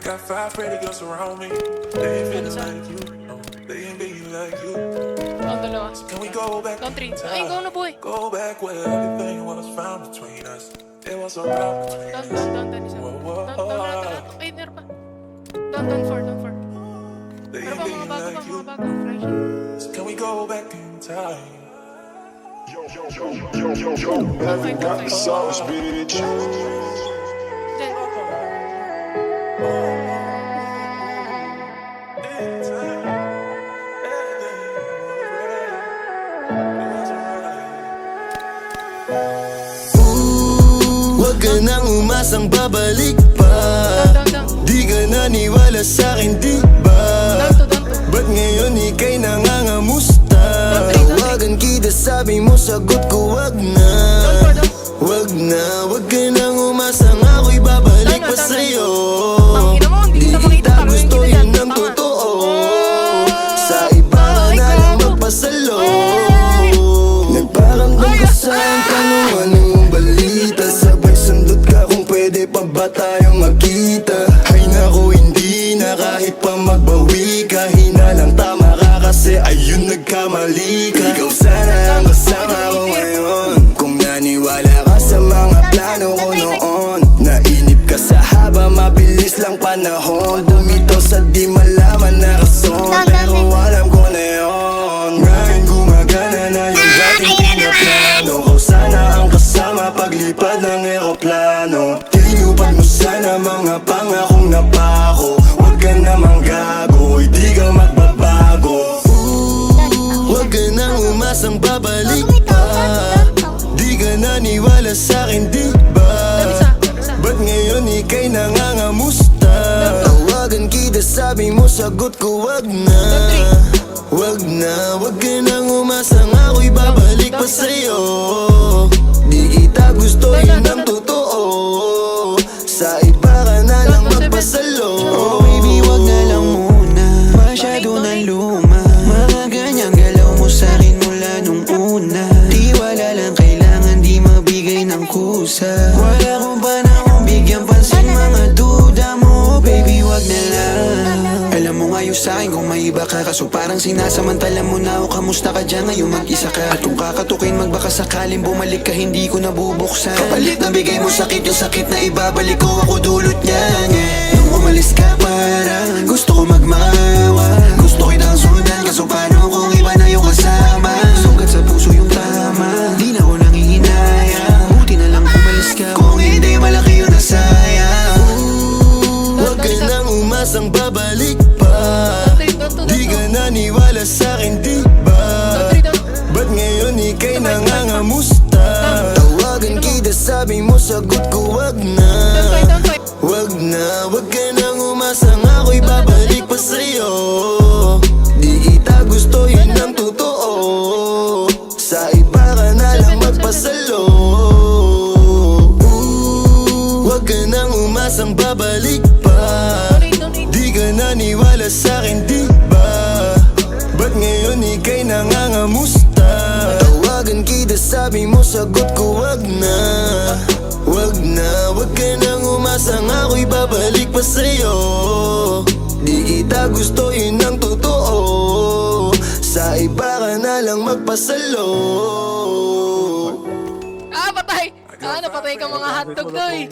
got 5 pretty girls around me. They ain't feeling like you. No, they ain't being like you. Ang dalawa. Can we go back Down 3. in time? Ay, ikaw na boy. Go back where everything was found between us. It was a round between us. Down, isa. Whoa, whoa, Down. Ay, meron pa. Down 4. They Meron ain't pa mga being bago like pa, you. mga bago. Flashing. So can we go back in time? Down 5. Sauce, bitch. Then, Huwag ka nang umasang babalik pa. down. Di ka naniwala sa'kin, di ba? Down 2. Ba't ngayon ika'y nangangamusta? Tawagan kita, sabi mo, sagot ko wag na. Wag na, wag ka nang umasang ako'y babalik pa sa'yo. Di kita gusto, yun ang totoo. Sa iba ka na lang magpasalo. Nagparamdam ka sa'kin, tanong anong balita. Sabay sundot ka kung pwede pa ba tayong magkita. Ay naku, hindi na kahit pa magbawi ka. Hinalang tama ka kasi ayun nagkamali ka. Ikaw sana ang kasama ko ngayon. Kung naniwala ka sa mga plano ko noon. Nainip ka sa haba, mabilis lang panahon. Bumitaw sa di malaman na rason. Pero alam ko na yun. Ngayon gumagana na yung dating pinaplano. Kau sana ang kasama paglipad ng eroplano. Tinupad mo sana mga pangakong napako. Huwag ka namang gago, hindi ka magbabago. Huwag ka nang umasang babalik pa. Di ka naniwala sa'kin, di ba? Ba't ngayon ika'y nangangamusta? Tawagan kita, sabi mo, sagot ko wag na. Wag na, wag ka nang umasang ako'y babalik pa sa'yo. Di kita gusto, yun ang totoo. Sa iba ka na lang magpasalo. Oh baby, wag na lang muna. Masyado na luma. Mga ganyang galaw mo sa'kin mula nung una. Di wala lang kailangan, di mabigay ng kusa. Wala kong panahon bigyan pansin mga duda mo. Baby, wag na lang. Alam mo ngayon sa'kin kung may iba ka. Kaso parang sinasamantala mo na ako. Kamusta ka dyan ngayon mag-isa ka? At kung kakatukin magbaka sakaling bumalik ka, hindi ko nabubuksan. Kapalit na bigay mo sakit, yung sakit na ibabalik ko, ako dulot niyan, yeah. Nung umalis ka parang gusto ko magmawa. Gusto kitang sundan, kaso paano kung iba na yung kasama? Sugat sa puso yung tama, di na ko nangihinayang. Buti na lang umalis ka, kung hindi malaki yung nasayang. Huwag ka nang umasang babalik pa. Di ka naniwala sa'kin, di ba? Ba't ngayon ika'y nangangamusta? Tawagan kita, sabi mo, sagot ko wag na. Wag na, wag ka nang umasang ako'y babalik pa sa'yo. Di kita gusto, yun ang totoo. Sa iba ka na lang magpasalo. Wag ka nang umasang babalik pa. Di ka naniwala sa'kin, di ba? Ba't ngayon ika'y nangangamusta? Tawagan kita, sabi mo, sagot ko wag na. Wag na, wag ka nang umasang ako'y babalik pa sa'yo. Di kita gusto, yun ang totoo. Sa iba ka na lang magpasalo. Patay! Napatay ka mga hotdog, doy!